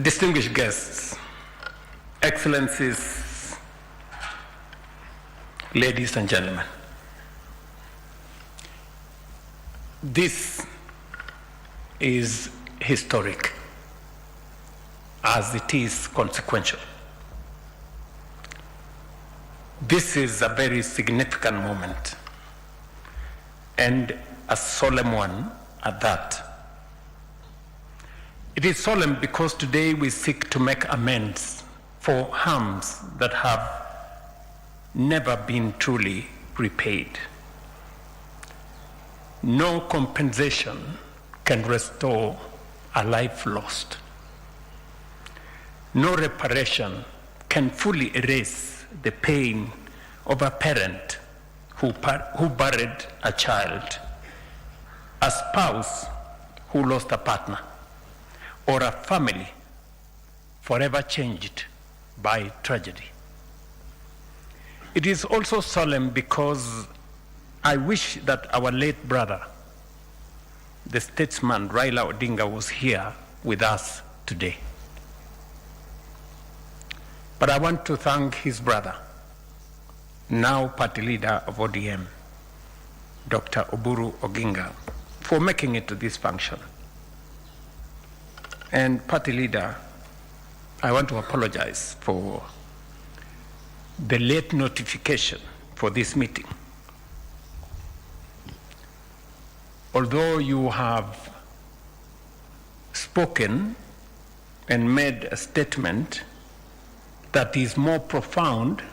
Distinguished guests, Excellencies, ladies and gentlemen, this is historic as it is consequential. This is a very significant moment and a solemn one at that. It is solemn because today we seek to make amends for harms that have never been truly repaid. No compensation can restore a life lost. No reparation can fully erase the pain of a parent who buried a child, a spouse who lost a partner, or a family forever changed by tragedy. It is also solemn because I wish that our late brother, the statesman Raila Odinga, was here with us today. But I want to thank his brother, now party leader of ODM, Dr. Oburu Oginga, for making it to this function. And party leader, I want to apologize for the late notification for this meeting. Although you have spoken and made a statement that is more profound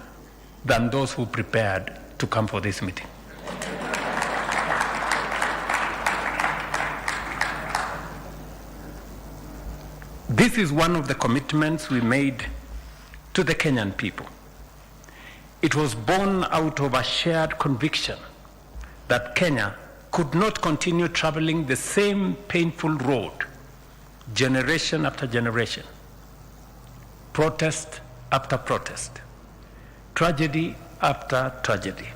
than those who prepared to come for this meeting. This is one of the commitments we made to the Kenyan people. It was born out of a shared conviction that Kenya could not continue traveling the same painful road, generation after generation, protest after protest, tragedy after tragedy.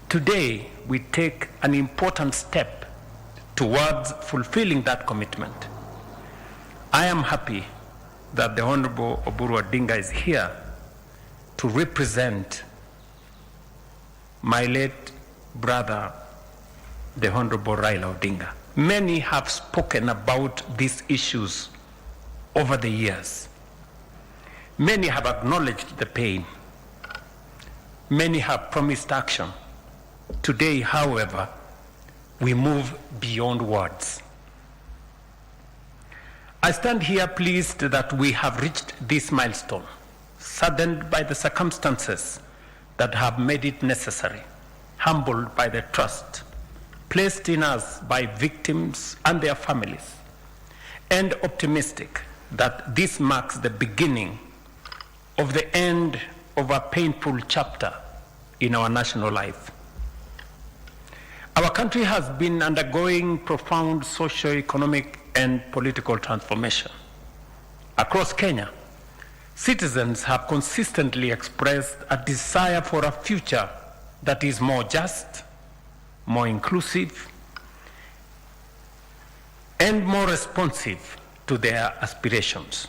Today, we take an important step towards fulfilling that commitment. I am happy that the Honorable Oburu Odinga is here to represent my late brother, the Honorable Raila Odinga. Many have spoken about these issues over the years. Many have acknowledged the pain. Many have promised action. Today, however, we move beyond words. I stand here pleased that we have reached this milestone, saddened by the circumstances that have made it necessary, humbled by the trust placed in us by victims and their families, and optimistic that this marks the beginning of the end of a painful chapter in our national life. Our country has been undergoing profound socio-economic and political transformation. Across Kenya, citizens have consistently expressed a desire for a future that is more just, more inclusive, and more responsive to their aspirations.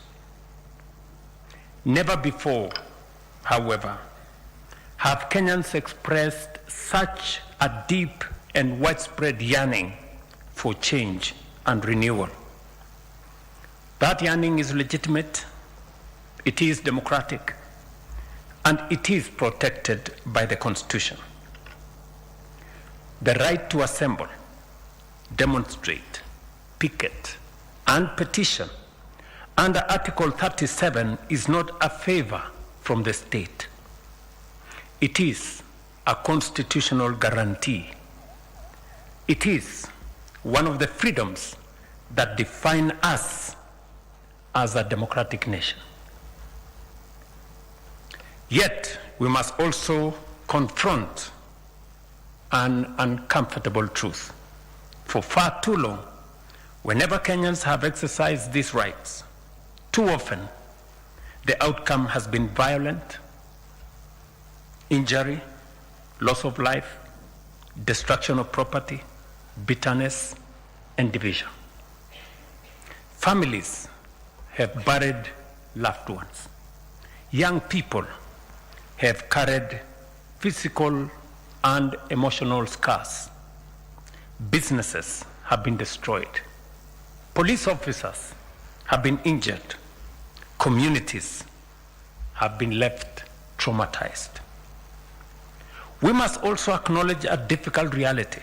Never before, however, have Kenyans expressed such a deep and widespread yearning for change and renewal. That yearning is legitimate, it is democratic, and it is protected by the Constitution. The right to assemble, demonstrate, picket, and petition under Article 37 is not a favor from the state. It is a constitutional guarantee. It is one of the freedoms that define us as a democratic nation. Yet, we must also confront an uncomfortable truth. For far too long, whenever Kenyans have exercised these rights, too often the outcome has been violent, injury, loss of life, destruction of property, bitterness, and division. Families have buried loved ones. Young people have carried physical and emotional scars. Businesses have been destroyed. Police officers have been injured. Communities have been left traumatized. We must also acknowledge a difficult reality.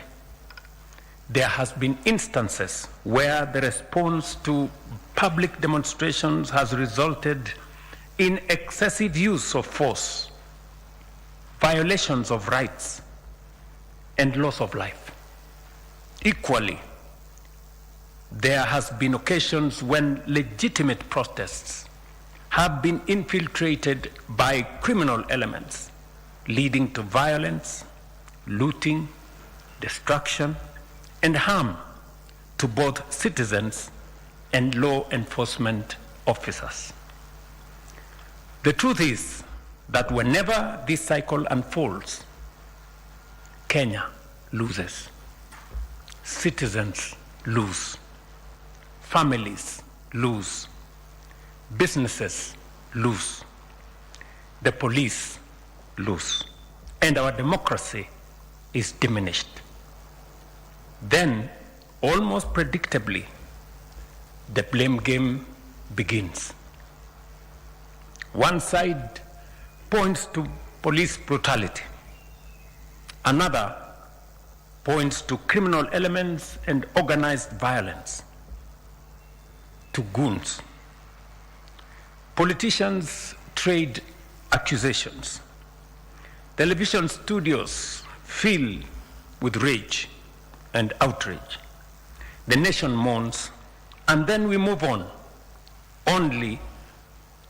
There has been instances where the response to public demonstrations has resulted in excessive use of force, violations of rights, and loss of life. Equally, there has been occasions when legitimate protests have been infiltrated by criminal elements, leading to violence, looting, destruction, and harm to both citizens and law enforcement officers. The truth is that whenever this cycle unfolds, Kenya loses. Citizens lose. Families lose. Businesses lose. The police lose. And our democracy is diminished. Then, almost predictably, the blame game begins. One side points to police brutality. Another points to criminal elements and organized violence, to goons. Politicians trade accusations. Television studios fill with rage and outrage. The nation mourns, and then we move on, only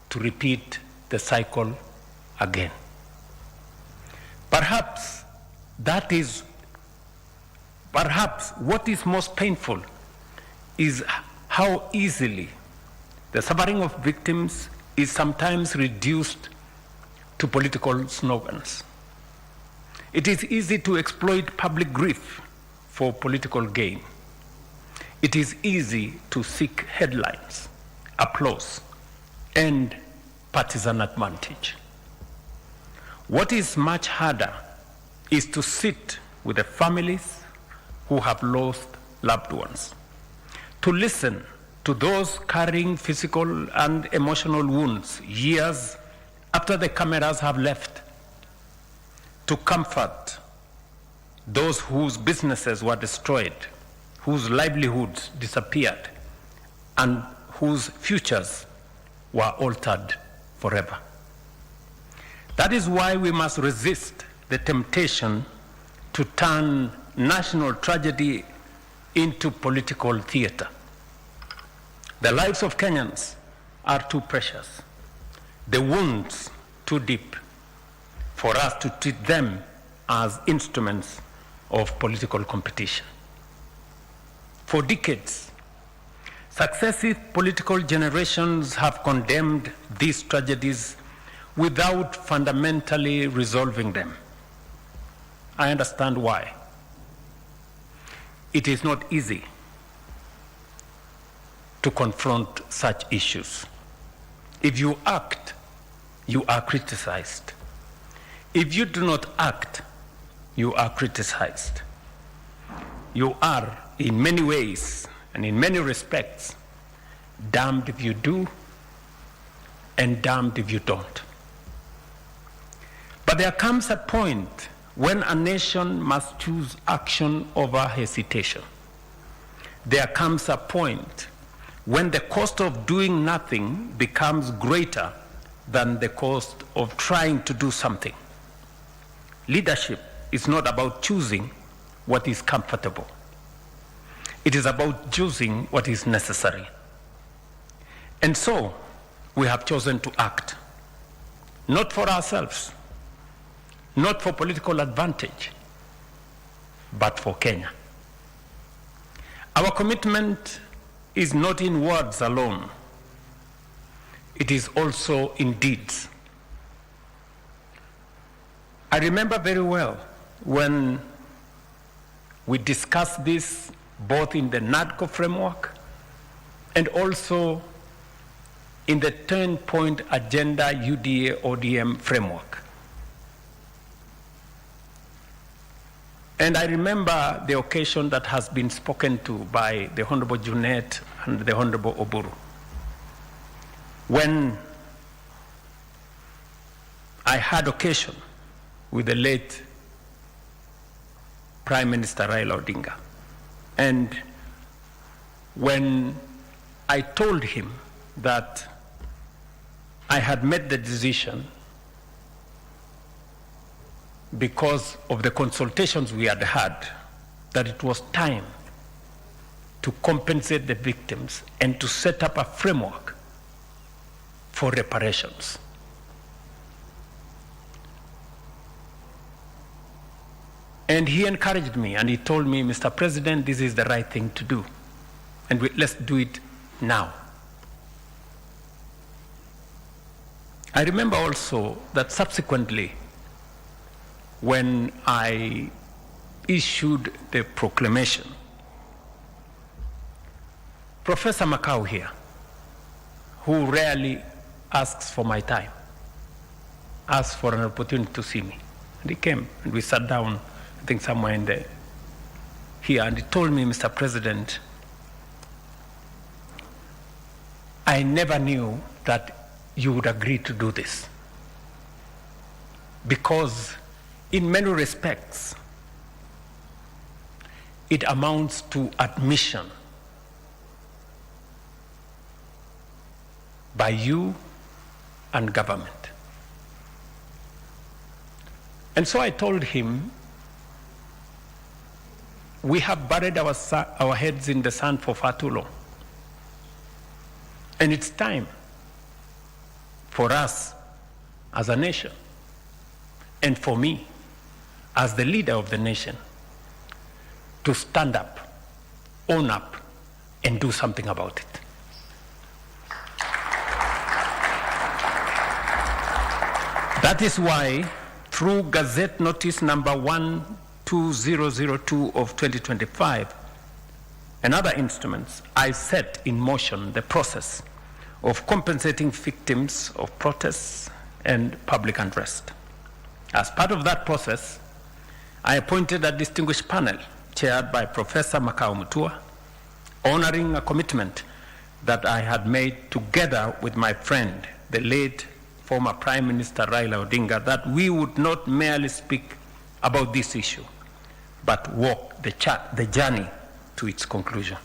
to repeat the cycle again. Perhaps what is most painful is how easily the suffering of victims is sometimes reduced to political slogans. It is easy to exploit public grief for political gain. It is easy to seek headlines, applause, and partisan advantage. What is much harder is to sit with the families who have lost loved ones, to listen to those carrying physical and emotional wounds years after the cameras have left, to comfort those whose businesses were destroyed, whose livelihoods disappeared, and whose futures were altered forever. That is why we must resist the temptation to turn national tragedy into political theater. The lives of Kenyans are too precious, the wounds too deep for us to treat them as instruments of political competition. For decades, successive political generations have condemned these tragedies without fundamentally resolving them. I understand why. It is not easy to confront such issues. If you act, you are criticized. If you do not act, you are criticized. You are, in many ways and in many respects, damned if you do and damned if you don't. But there comes a point when a nation must choose action over hesitation. There comes a point when the cost of doing nothing becomes greater than the cost of trying to do something. Leadership is not about choosing what is comfortable. It is about choosing what is necessary. And so, we have chosen to act, not for ourselves, not for political advantage, but for Kenya. Our commitment is not in words alone. It is also in deeds. I remember very well when we discussed this both in the NADCO framework and also in the 10-point agenda UDA ODM framework. And I remember the occasion that has been spoken to by the Honorable Junet and the Honorable Oburu, when I had occasion with the late Prime Minister Raila Odinga. And when I told him that I had made the decision because of the consultations we had had, that it was time to compensate the victims and to set up a framework for reparations. And he encouraged me and he told me, Mr. President, this is the right thing to do. And let's do it now. I remember also that subsequently, when I issued the proclamation, Professor Makau here, who rarely asks for my time, asked for an opportunity to see me. And he came and we sat down, I think somewhere in there, here, and he told me, Mr. President, I never knew that you would agree to do this, because in many respects, it amounts to admission by you and government. And so I told him, we have buried our heads in the sand for far too long. And it's time for us as a nation, and for me as the leader of the nation, to stand up, own up, and do something about it. That is why, through Gazette Notice number 12002 of 2025 and other instruments, I set in motion the process of compensating victims of protests and public unrest. As part of that process, I appointed a distinguished panel chaired by Professor Makau Mutua, honoring a commitment that I had made together with my friend, the late former Prime Minister Raila Odinga, that we would not merely speak about this issue, but walk the journey to its conclusion.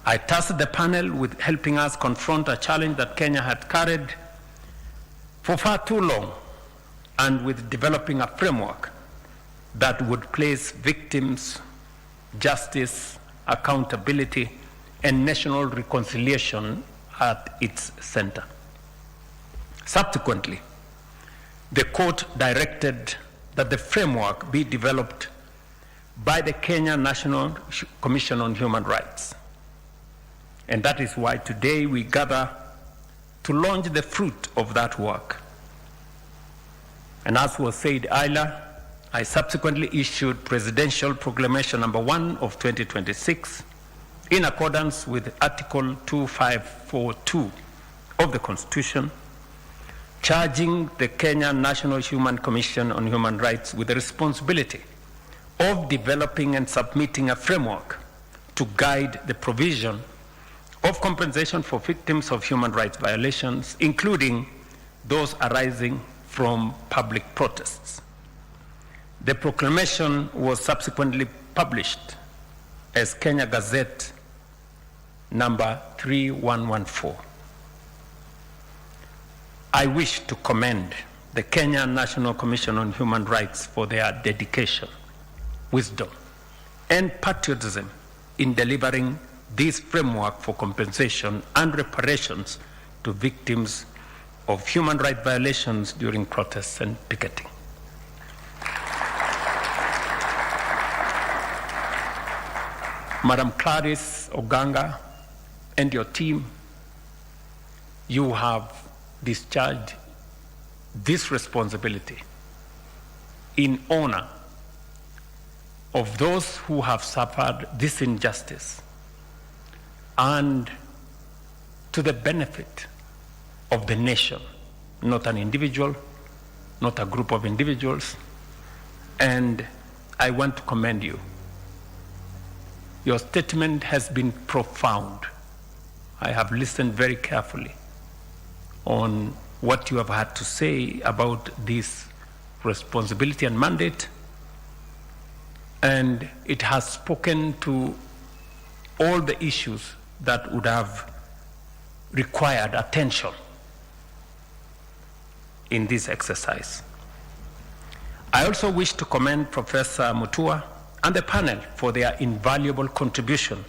I tasked the panel with helping us confront a challenge that Kenya had carried for far too long, and with developing a framework that would place victims, justice, accountability, and national reconciliation at its center. Subsequently, the court directed that the framework be developed by the Kenya National Commission on Human Rights. And that is why today we gather to launch the fruit of that work. And as was said earlier, I subsequently issued Presidential Proclamation number 1 of 2026 in accordance with Article 2542 of the Constitution, charging the Kenya National Human Commission on Human Rights with the responsibility of developing and submitting a framework to guide the provision of compensation for victims of human rights violations, including those arising from public protests. The proclamation was subsequently published as Kenya Gazette number 3114. I wish to commend the Kenya National Commission on Human Rights for their dedication, wisdom, and patriotism in delivering this framework for compensation and reparations to victims of human rights violations during protests and picketing. Madam Clarice Oganga and your team, you have discharged this responsibility in honor of those who have suffered this injustice and to the benefit of the nation, not an individual, not a group of individuals. And I want to commend you. Your statement has been profound. I have listened very carefully on what you have had to say about this responsibility and mandate, and it has spoken to all the issues that would have required attention in this exercise. I also wish to commend Professor Mutua and the panel for their invaluable contribution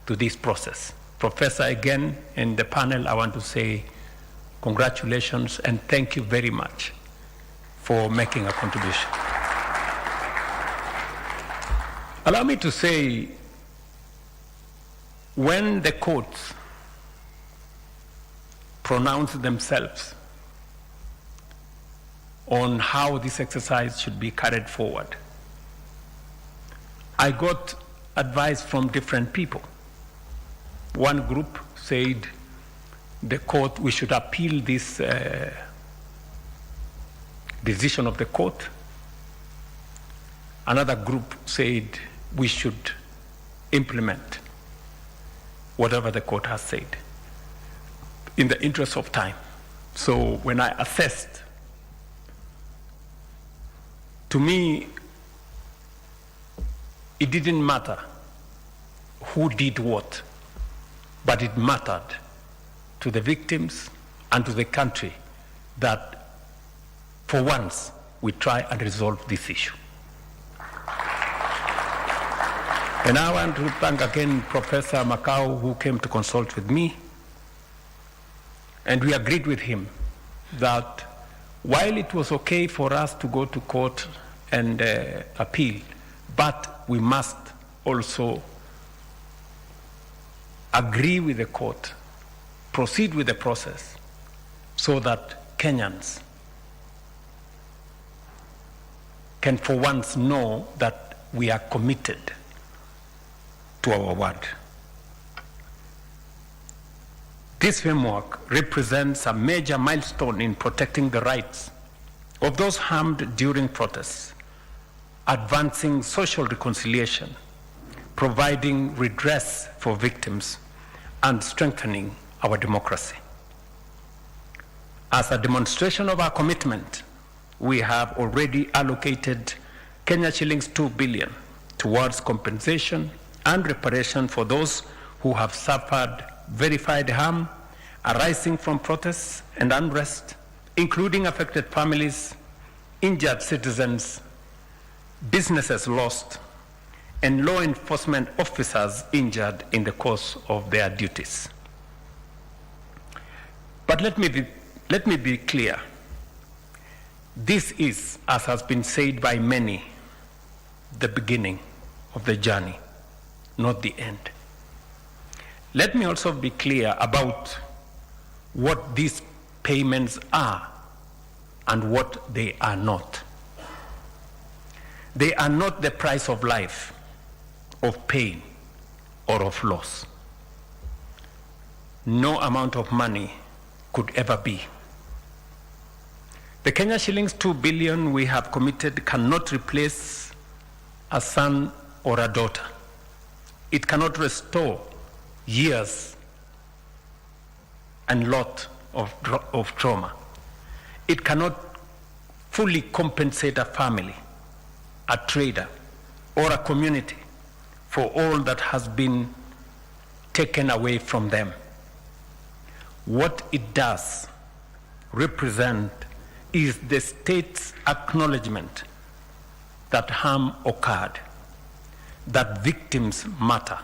to this process. Professor, again, and the panel, I want to say congratulations and thank you very much for making a contribution. Allow me to say, when the courts pronounce themselves on how this exercise should be carried forward, I got advice from different people. One group said the court, we should appeal this decision of the court. Another group said we should implement whatever the court has said in the interest of time. So when I assessed, to me, it didn't matter who did what, but it mattered to the victims and to the country that for once we try and resolve this issue. And I want to thank again Professor Makau, who came to consult with me, and we agreed with him that while it was okay for us to go to court and appeal, but we must also agree with the court, proceed with the process, so that Kenyans can for once know that we are committed to our word. This framework represents a major milestone in protecting the rights of those harmed during protests, advancing social reconciliation, providing redress for victims, and strengthening our democracy. As a demonstration of our commitment, we have already allocated KES 2 billion towards compensation and reparation for those who have suffered verified harm arising from protests and unrest, including affected families, injured citizens, businesses lost, and law enforcement officers injured in the course of their duties. But let me be clear. This is, as has been said by many, the beginning of the journey, not the end. Let me also be clear about what these payments are and what they are not. They are not the price of life, of pain, or of loss. No amount of money could ever be. The KES 2 billion we have committed cannot replace a son or a daughter. It cannot restore years and lot of trauma. It cannot fully compensate a family, a trader, or a community for all that has been taken away from them. What it does represent is the state's acknowledgement that harm occurred, that victims matter,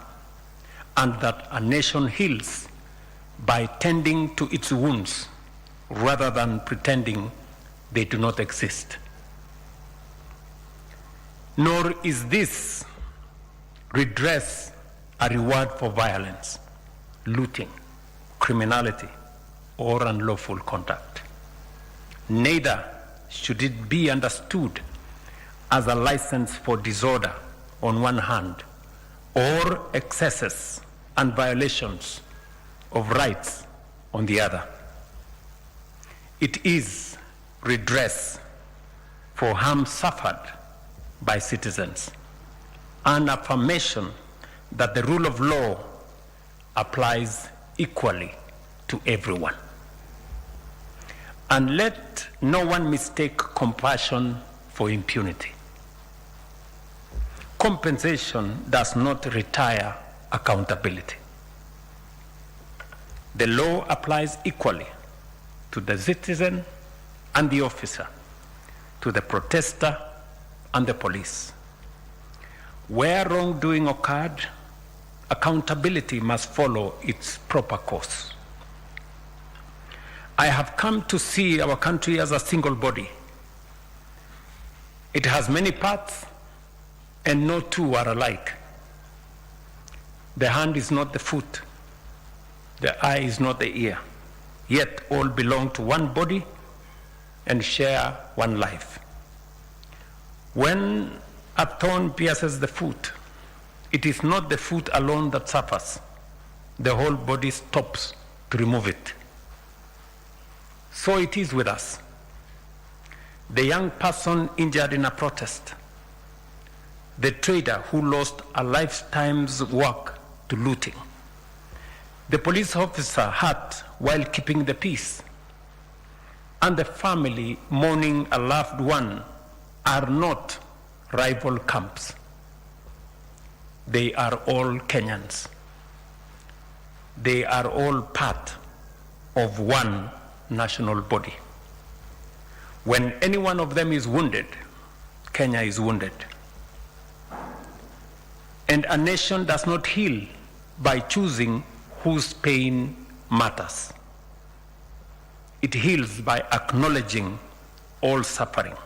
and that a nation heals by tending to its wounds rather than pretending they do not exist. Nor is this redress a reward for violence, looting, criminality, or unlawful conduct. Neither should it be understood as a license for disorder on one hand, or excesses and violations of rights on the other. It is redress for harm suffered by citizens, an affirmation that the rule of law applies equally to everyone. And let no one mistake compassion for impunity. Compensation does not retire accountability. The law applies equally to the citizen and the officer, to the protester and the police. Where wrongdoing occurred, accountability must follow its proper course. I have come to see our country as a single body. It has many parts, and no two are alike. The hand is not the foot, the eye is not the ear, yet all belong to one body and share one life. When a thorn pierces the foot, it is not the foot alone that suffers. The whole body stops to remove it. So it is with us. The young person injured in a protest, the trader who lost a lifetime's work to looting, the police officer hurt while keeping the peace, and the family mourning a loved one are not rival camps. They are all Kenyans. They are all part of one national body. When any one of them is wounded, Kenya is wounded. And a nation does not heal by choosing whose pain matters. It heals by acknowledging all suffering,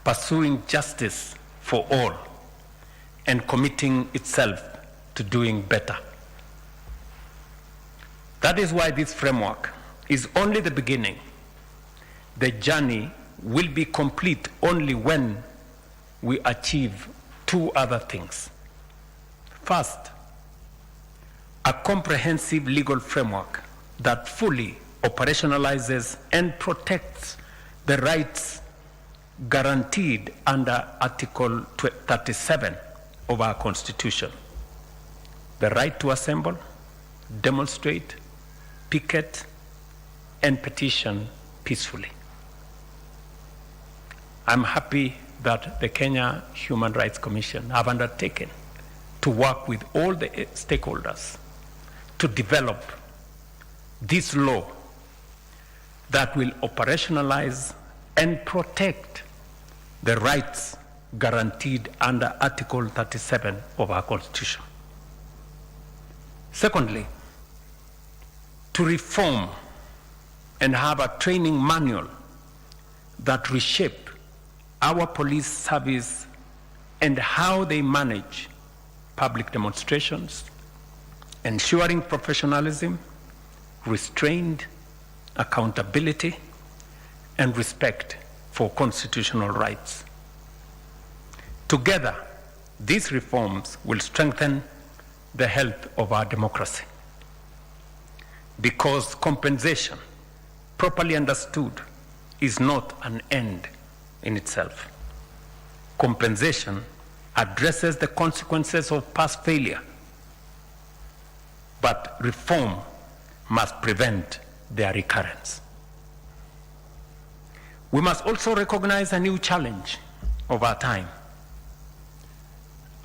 pursuing justice for all, and committing itself to doing better. That is why this framework is only the beginning. The journey will be complete only when we achieve two other things. First, a comprehensive legal framework that fully operationalizes and protects the rights guaranteed under Article 37 of our Constitution. The right to assemble, demonstrate, picket, and petition peacefully. I'm happy that the Kenya Human Rights Commission have undertaken to work with all the stakeholders to develop this law that will operationalize and protect the rights guaranteed under Article 37 of our Constitution. Secondly, to reform and have a training manual that reshape our police service and how they manage public demonstrations, ensuring professionalism, restraint, accountability, and respect for constitutional rights. Together, these reforms will strengthen the health of our democracy, because compensation, properly understood, is not an end in itself. Compensation addresses the consequences of past failure, but reform must prevent their recurrence. We must also recognize a new challenge of our time.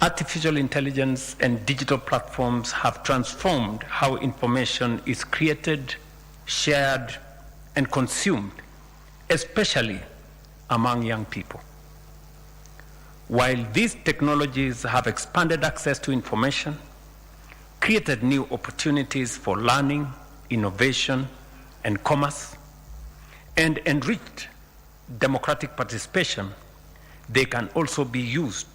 Artificial intelligence and digital platforms have transformed how information is created, shared, and consumed, especially among young people. While these technologies have expanded access to information, created new opportunities for learning, innovation, and commerce, and enriched democratic participation, they can also be used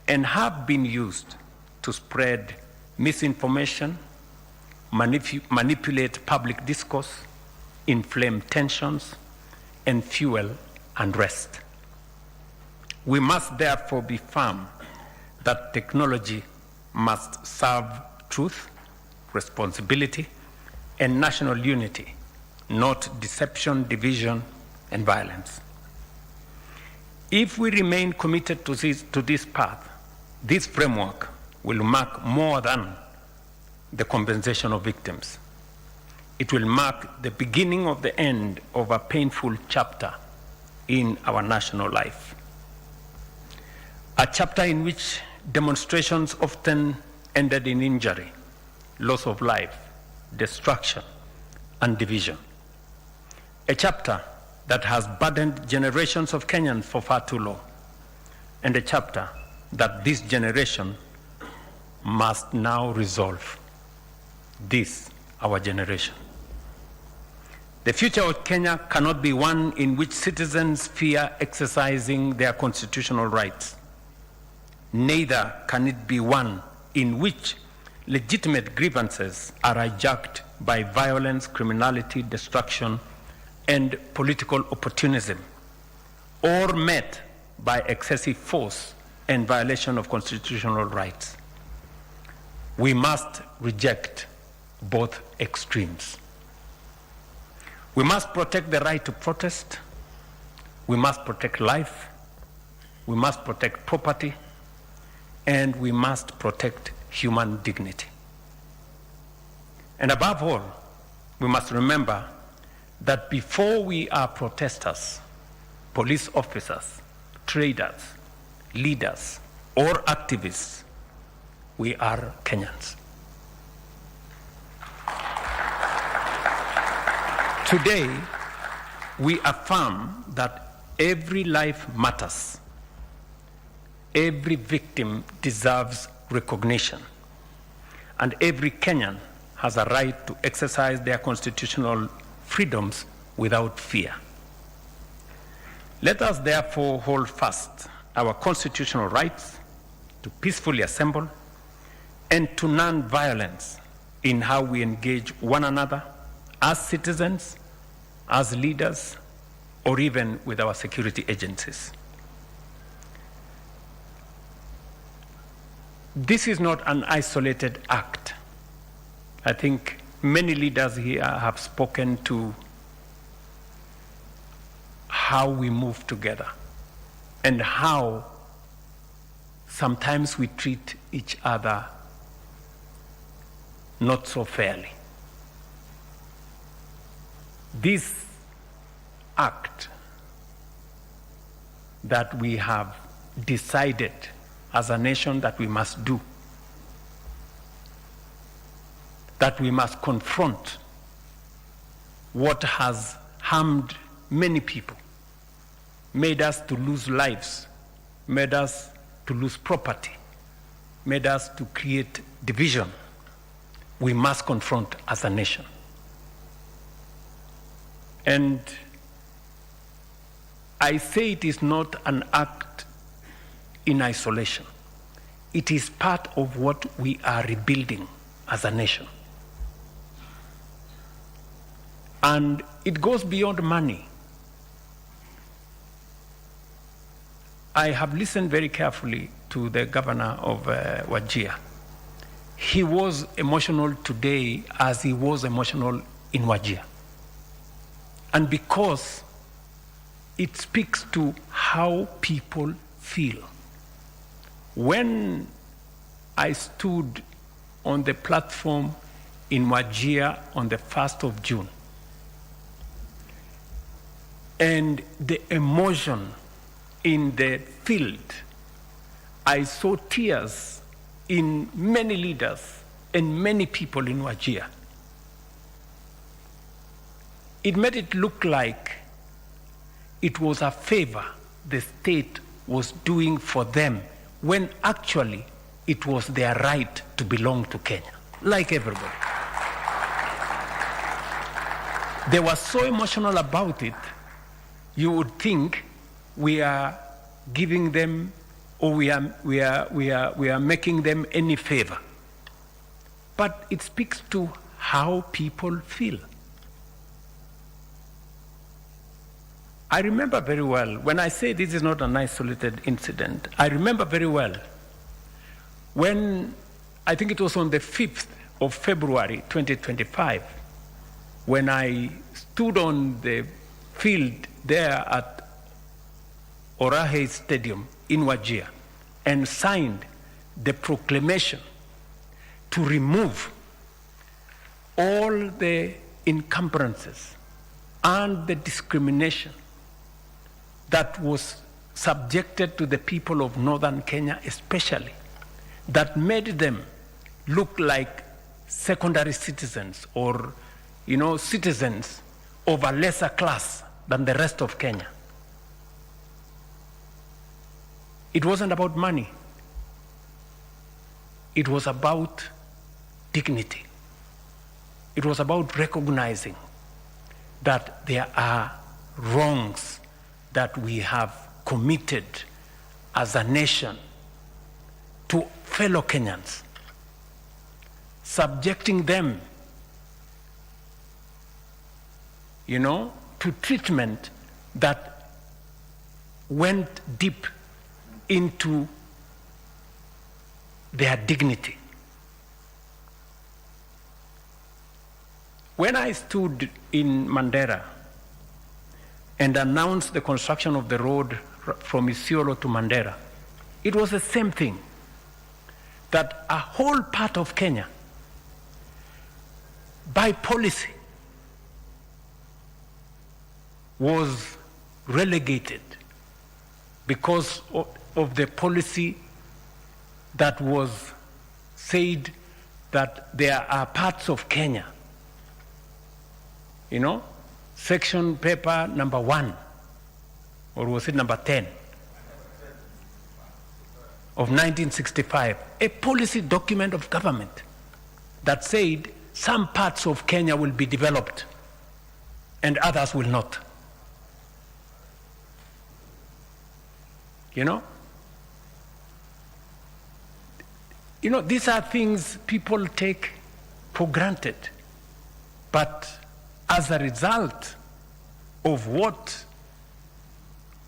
and have been used to spread misinformation, manipulate public discourse, inflame tensions, and fuel unrest. We must therefore be firm that technology must serve truth, responsibility, and national unity, not deception, division, and violence. If we remain committed to this path, this framework will mark more than the compensation of victims. It will mark the beginning of the end of a painful chapter in our national life. A chapter in which demonstrations often ended in injury, loss of life, destruction, and division. A chapter that has burdened generations of Kenyans for far too long, and a chapter that this generation must now resolve. This, our generation. The future of Kenya cannot be one in which citizens fear exercising their constitutional rights. Neither can it be one in which legitimate grievances are hijacked by violence, criminality, destruction, and political opportunism, or met by excessive force and violation of constitutional rights. We must reject both extremes. We must protect the right to protest. We must protect life. We must protect property. And we must protect human dignity. And above all, we must remember that before we are protesters, police officers, traders, leaders, or activists, we are Kenyans. Today, we affirm that every life matters. Every victim deserves recognition, and every Kenyan has a right to exercise their constitutional freedoms without fear. Let us therefore hold fast our constitutional rights to peacefully assemble and to non-violence in how we engage one another as citizens, as leaders, or even with our security agencies. This is not an isolated act. I think many leaders here have spoken to how we move together and how sometimes we treat each other not so fairly. This act that we have decided as a nation that we must do, that we must confront what has harmed many people, made us to lose lives, made us to lose property, made us to create division, we must confront as a nation. And I say it is not an act in isolation. It is part of what we are rebuilding as a nation. And it goes beyond money. I have listened very carefully to the governor of Wajir. He was emotional today as he was emotional in Wajir. And because it speaks to how people feel. When I stood on the platform in Wajir on the 1st of June, and the emotion in the field, I saw tears in many leaders and many people in Wajir. It made it look like it was a favor the state was doing for them, when actually it was their right to belong to Kenya, like everybody. They were so emotional about it, you would think we are giving them, or we are making them any favor. But it speaks to how people feel. I remember very well, when I say this is not an isolated incident, I remember very well when, I think it was on the 5th of February 2025, when I stood on the field there at Orahe Stadium in Wajir and signed the proclamation to remove all the encumbrances and the discrimination that was subjected to the people of northern Kenya especially, that made them look like secondary citizens or, citizens of a lesser class than the rest of Kenya. It wasn't about money. It was about dignity. It was about recognizing that there are wrongs that we have committed as a nation to fellow Kenyans, subjecting them, to treatment that went deep into their dignity. When I stood in Mandera and announced the construction of the road from Isiolo to Mandera, it was the same thing, that a whole part of Kenya, by policy, was relegated because of the policy that was said that there are parts of Kenya, section paper number 1, or was it number 10, of 1965, a policy document of government that said some parts of Kenya will be developed and others will not. These are things people take for granted. But as a result of what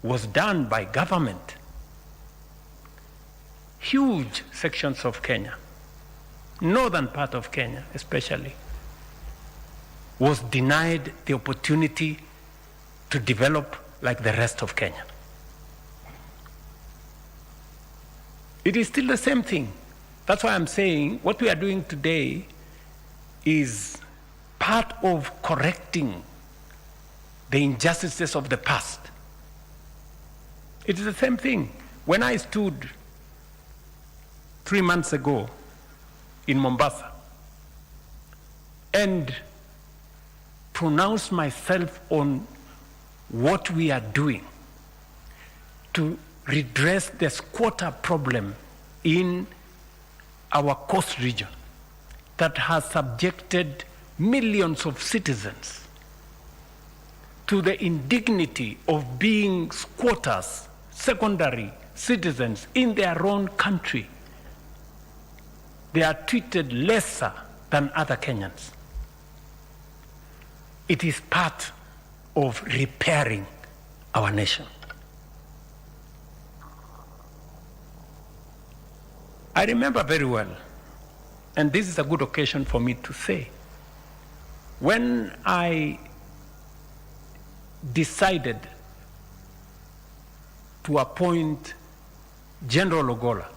was done by government, huge sections of Kenya, northern part of Kenya especially, was denied the opportunity to develop like the rest of Kenya. It is still the same thing. That's why I'm saying what we are doing today is part of correcting the injustices of the past. It is the same thing. When I stood 3 months ago in Mombasa and pronounced myself on what we are doing to redress the squatter problem in our coast region that has subjected millions of citizens to the indignity of being squatters, secondary citizens in their own country. They are treated lesser than other Kenyans. It is part of repairing our nation. I remember very well, and this is a good occasion for me to say, when I decided to appoint General Ogolla,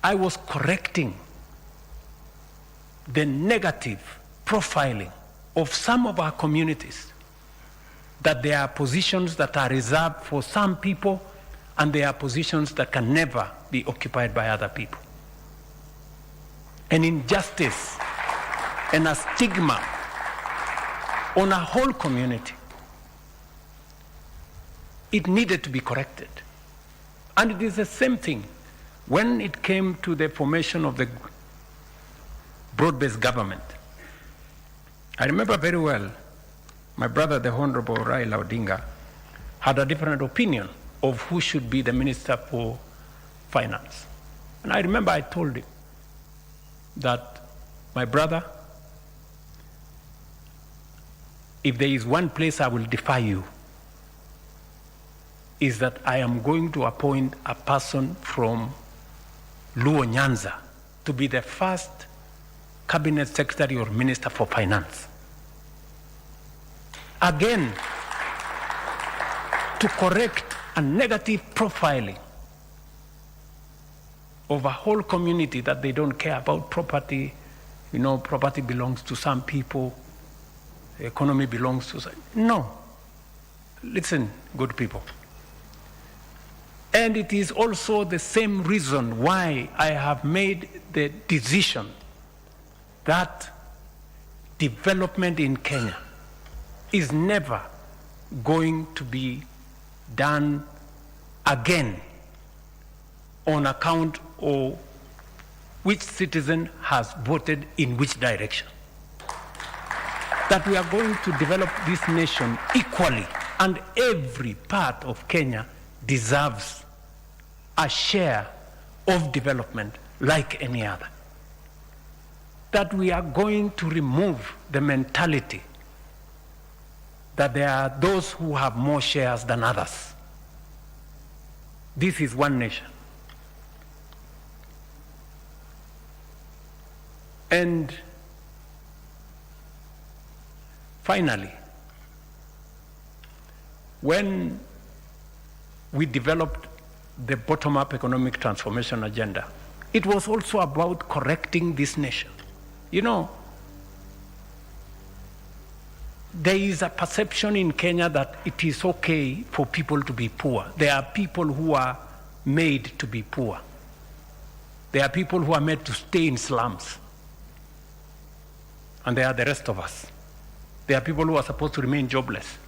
I was correcting the negative profiling of some of our communities, that there are positions that are reserved for some people and there are positions that can never be occupied by other people. An injustice and a stigma on a whole community. It needed to be corrected. And it is the same thing when it came to the formation of the broad-based government. I remember very well, my brother, the Honorable Raila Odinga, had a different opinion of who should be the Minister for Finance. And I remember I told him that, my brother, if there is one place I will defy you, is that I am going to appoint a person from Luo Nyanza to be the first cabinet secretary or minister for finance. Again, to correct a negative profiling of a whole community that they don't care about property. You know, property belongs to some people, the economy belongs to some. No. Listen, good people. And it is also the same reason why I have made the decision that development in Kenya is never going to be done again on account of which citizen has voted in which direction. That we are going to develop this nation equally, and every part of Kenya deserves a share of development like any other. That we are going to remove the mentality that there are those who have more shares than others. This is one nation. And finally, when we developed the bottom-up economic transformation agenda, it was also about correcting this nation. You know, there is a perception in Kenya that it is okay for people to be poor. There are people who are made to be poor. There are people who are made to stay in slums. And there are the rest of us. There are people who are supposed to remain jobless.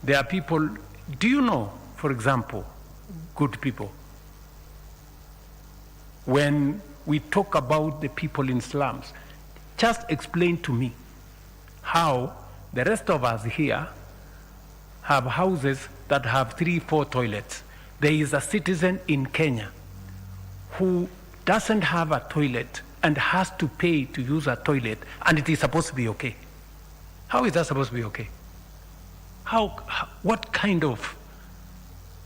There are people, do you know, for example, good people, when we talk about the people in slums, just explain to me how the rest of us here have houses that have 3-4 toilets. There is a citizen in Kenya who doesn't have a toilet and has to pay to use a toilet, and it is supposed to be okay. How is that supposed to be okay? What kind of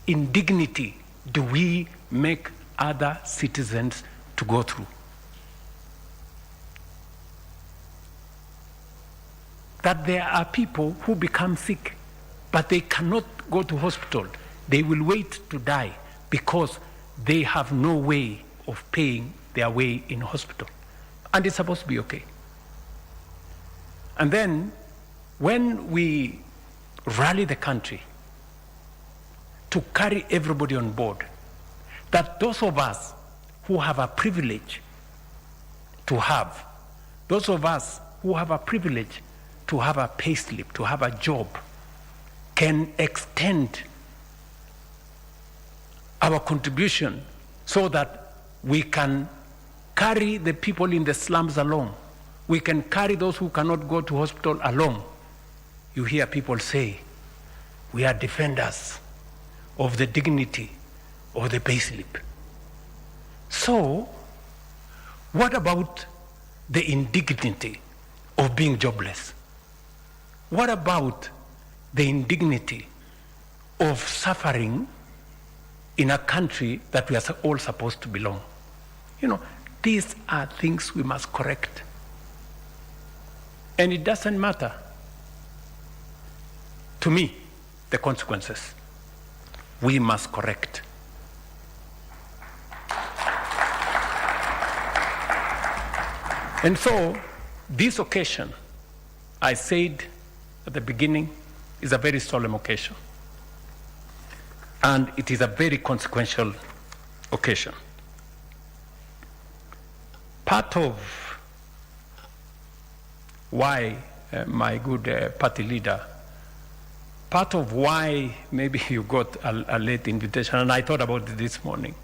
indignity do we make other citizens to go through? That there are people who become sick, but they cannot go to hospital. They will wait to die because they have no way of paying their way in hospital. And it's supposed to be okay. And then when we rally the country to carry everybody on board, that those of us who have a privilege to have, those of us who have a privilege to have a pay slip, to have a job, can extend our contribution so that we can carry the people in the slums along. We can carry those who cannot go to hospital along. You hear people say, we are defenders of the dignity of the pay slip. So, what about the indignity of being jobless? What about the indignity of suffering in a country that we are all supposed to belong? You know, these are things we must correct. And it doesn't matter to me the consequences. We must correct. And so, this occasion, I said at the beginning, is a very solemn occasion. And it is a very consequential occasion. Part of why, my good party leader, part of why maybe you got a late invitation, and I thought about it this morning,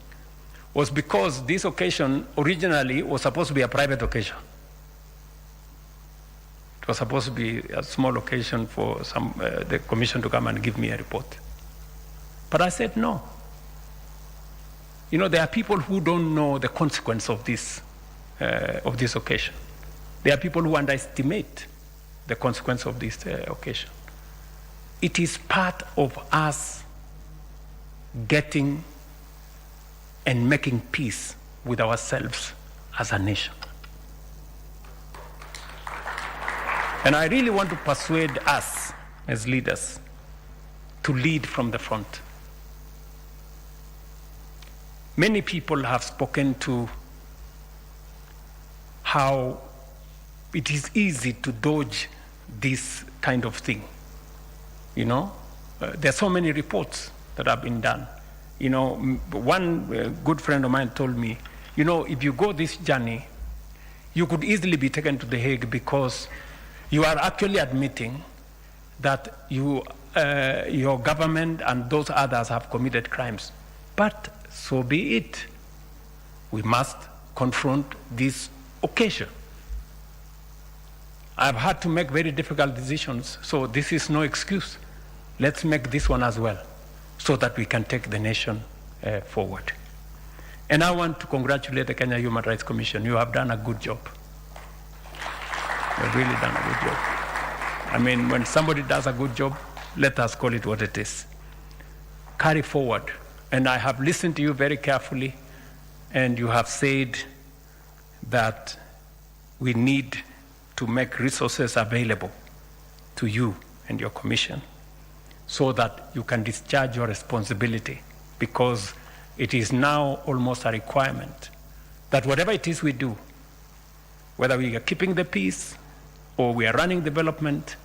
was because this occasion originally was supposed to be a private occasion. It was supposed to be a small occasion for the commission to come and give me a report. But I said no. You know, there are people who don't know the consequence of this occasion. There are people who underestimate the consequence of this occasion. It is part of us getting and making peace with ourselves as a nation. And I really want to persuade us as leaders to lead from the front. Many people have spoken to how it is easy to dodge this kind of thing. You know, there are so many reports that have been done. You know, one good friend of mine told me, you know, if you go this journey, you could easily be taken to The Hague because you are actually admitting that your government and those others have committed crimes. But so be it. We must confront this occasion. I've had to make very difficult decisions, so this is no excuse. Let's make this one as well, so that we can take the nation forward. And I want to congratulate the Kenya Human Rights Commission. You have done a good job. You've really done a good job. I mean, when somebody does a good job, let us call it what it is. Carry forward. And I have listened to you very carefully, and you have said that we need to make resources available to you and your commission so that you can discharge your responsibility, because it is now almost a requirement that whatever it is we do, whether we are keeping the peace or we are running development,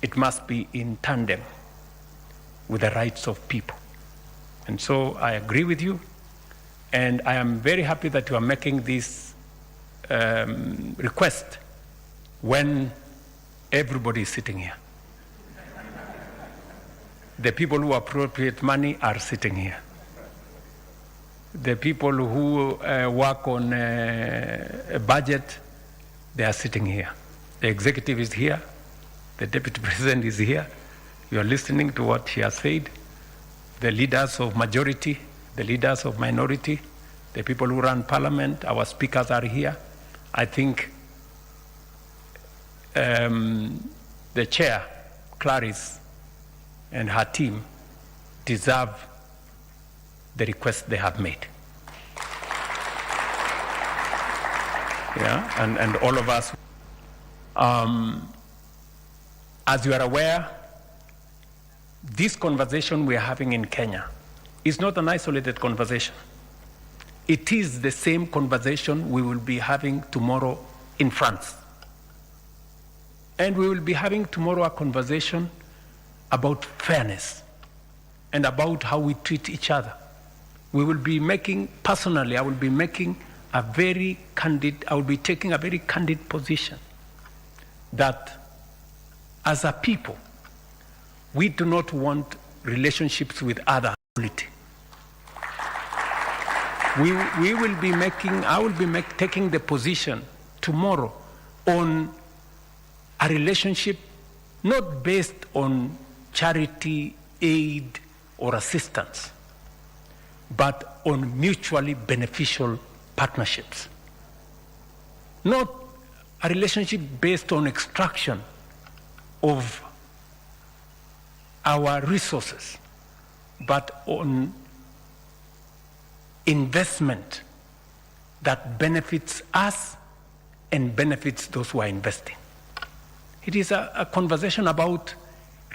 it must be in tandem with the rights of people. And so I agree with you, and I am very happy that you are making this request when everybody is sitting here. The people who appropriate money are sitting here. The people who work on a budget, they are sitting here. The executive is here. The deputy president is here. You are listening to what she has said. The leaders of majority, the leaders of minority, the people who run parliament, our speakers are here. I think the chair, Clarice, and her team deserve the request they have made. Yeah, and all of us. As you are aware, this conversation we are having in Kenya is not an isolated conversation. It is the same conversation we will be having tomorrow in France. And we will be having tomorrow a conversation about fairness and about how we treat each other. We will be making, personally, I will be taking a very candid position that as a people, we do not want relationships with other polity. I will be taking the position tomorrow on a relationship not based on charity, aid, or assistance, but on mutually beneficial partnerships. Not a relationship based on extraction of our resources, but on investment that benefits us and benefits those who are investing. It is a conversation about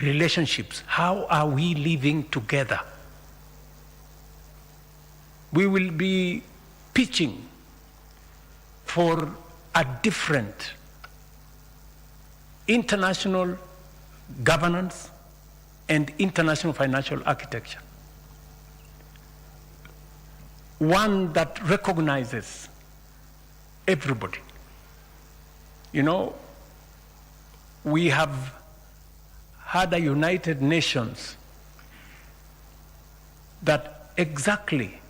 relationships. How are we living together? We will be pitching for a different international governance and international financial architecture. One that recognizes everybody. You know, we have had a United Nations that exactly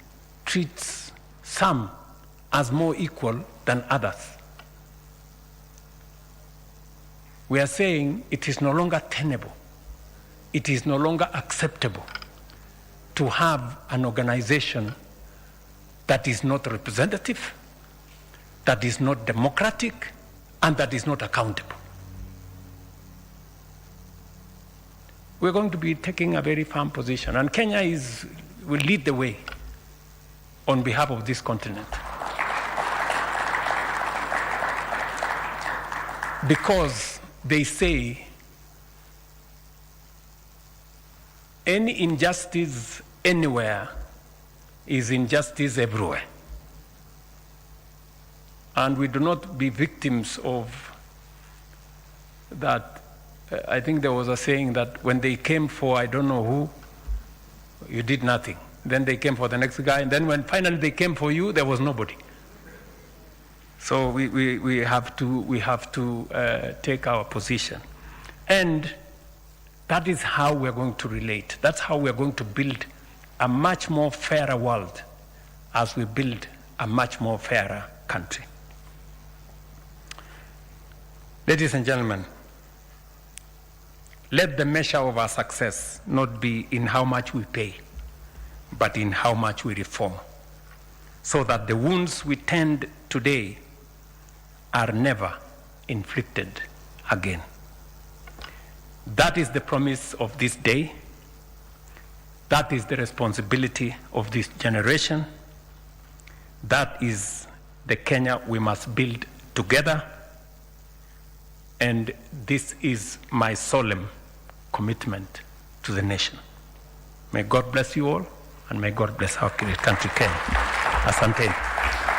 treats some as more equal than others. We are saying it is no longer tenable, it is no longer acceptable to have an organization that is not representative, that is not democratic, and that is not accountable. We're going to be taking a very firm position, and Kenya will lead the way on behalf of this continent. Because they say any injustice anywhere is injustice everywhere. And we do not be victims of that. I think there was a saying that when they came for I don't know who, you did nothing. Then they came for the next guy, and then when finally they came for you, there was nobody. So we have to take our position. And that is how we're going to relate. That's how we're going to build a much more fairer world as we build a much more fairer country. Ladies and gentlemen, let the measure of our success not be in how much we pay, but in how much we reform, so that the wounds we tend today are never inflicted again. That is the promise of this day. That is the responsibility of this generation. That is the Kenya we must build together. And this is my solemn commitment to the nation. May God bless you all, and may God bless our country, Kenya. Asante.